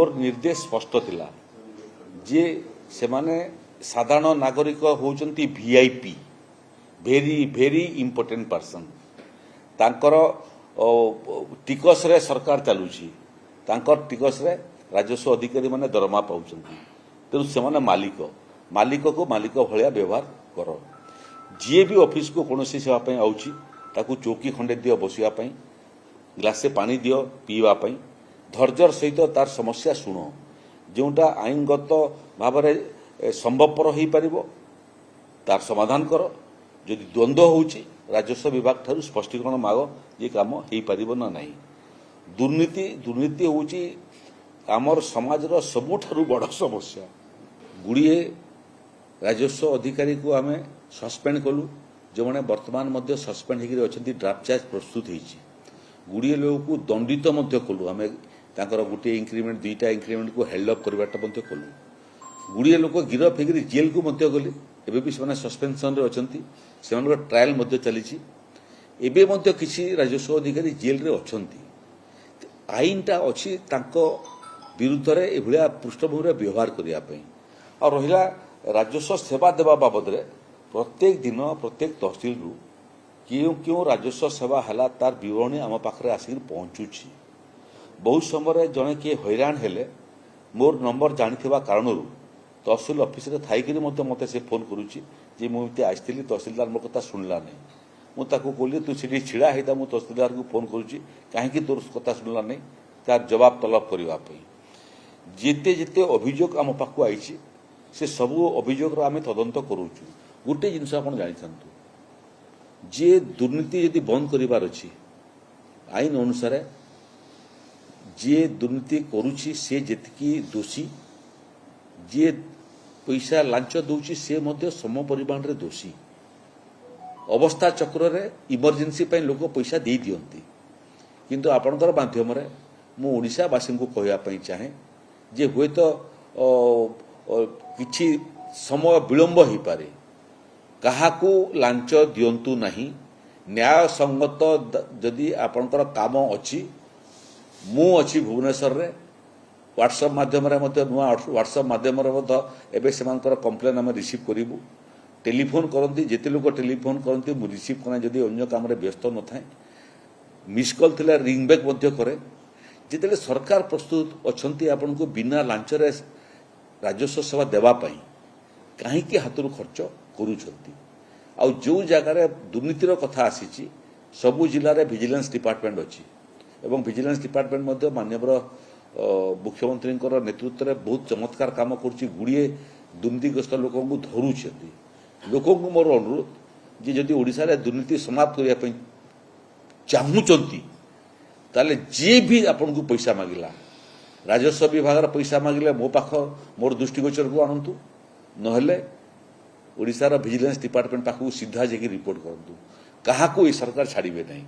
मोर निर्देश स्पष्ट थिला जे से माने साधारण नागरिक होउचंती VIP very very important person तांकर टिकस रे सरकार चलुची तांकर टिकस रे राजस्व अधिकारी माने दरमा पाउचंती तेणु से माने मालिक को मालिक भलिया व्यवहार कर जी भी ऑफिस को कौन सेवा आउची ताकू चौकी खंडे दियो बसिया गिलासे पानी दियो पीवा धैर्यर सहित तार समस्या शुण जोटा आईनगत भाव में संभवपर हो पार तार समाधान कर जदि द्वंद्व होउची राजस्व विभाग ठारू स्पष्टीकरण माग ये काम हो पार ना नहीं। दुर्नीति होउची आमर समाजर सबुठारू बड़ समस्या। गुड़िए राजस्व अधिकारी को आम सस्पेंड कलु जो मैंने वर्तमान मध्य सस्पेंड होकर ड्राफ्ट चार्ज प्रस्तुत होती गुड़िए लोग को दंडित कलु आम गोटे इंक्रीमेंट दुईटा इंक्रीमेंट को हेल्ड अप करवाटा कलु गुड़िए लोक गिरफ होकर जेल को गले एबे भी से सस्पेंशन से ट्रायल चली किसी राजस्व अधिकारी जेल रे अछंती आईनटा अच्छी विरुद्ध रे एभलिया पृष्ठभूमि व्यवहार करने और रहा राजस्व सेवा देवा बाबद रे प्रत्येक दिन प्रत्येक तहसिल रु क्यों राजस्व सेवा है तार विवरणी आम पाखे आसिक पहुंचुची बहुत समय जड़े किए हैरान हेले मोर नंबर जानी कारण तहसिल ऑफिस रे थाई मत से फोन करुच्ची मुझे आसती तहसिलदार मो कथा शुणला नहीं मुझे कहली तू सी छिड़ा होता मुझे तहसिलदार को फोन करुच्ची कहीं तोर कथा शुणला नहीं तार जवाब तलब करने जिते जिते अभियोग आम पाक आई से सबू अभियोग आम तदंत करुचु गोटे जिनस आप जानी जे दुर्नीति यदि बंद करिवार अछि आईन अनुसार जे दुर्नीति करुछि से जेतकी दोषी जे पैसा लांच दउछि से मध्य सम परिमाण रे दोषी अवस्था चक्र रे इमरजेंसी पय लोक पैसा दे दियंती किंतु आपनकर माध्यम रे मु ओडिशावासी को कहया पय चाहे जे हुए तो किछि समय विलंब हो पारे काहाकू लांच दियंतु नहीं न्याय संगत जदि आपनकर काम अच्छी मु अच्छी भुवनेश्वर रे व्हाट्सएप माध्यम रे मते नुआ व्हाट्सएप माध्यम रे एबे सेमानकर कंप्लेन हम रिसीव करिवु टेलीफोन करंती जेते लोक टेलीफोन करंती मु रिसीव कना जदि अन्य काम रे व्यस्त न थाए मिस कॉल थिला रिंग बैक मध्ये करे जेतेले सरकार प्रस्तुत अछंती आपन को बिना लांच रे राजस्व सेवा देवा पई काहे कि हातरु खर्च करूछंती आ जो जगार दुर्नीतिर कथा आसी सबु जिले में विजिलेंस डिपार्टमेंट अच्छी एवं विजिलेंस डिपार्टमेंट मध्य माननीय मुख्यमंत्री नेतृत्व में बहुत चमत्कार काम करुच्ची गुड़िए दुर्नीतिग्रस्त लोक धरुंच लोक मोर अनुरोध जदि ओडिशा रे दुर्नीति समाप्त करने चाहूँगी ताले जी भी आपन को पैसा मांगला राजस्व विभाग पैसा मांगले मो पाख मोर दृष्टिगोचर को आणतु नहेले ओडिशार विजिलेंस डिपार्टमेंट पाखु सीधा जाकि रिपोर्ट करतु क्या सरकार छाड़े नहीं।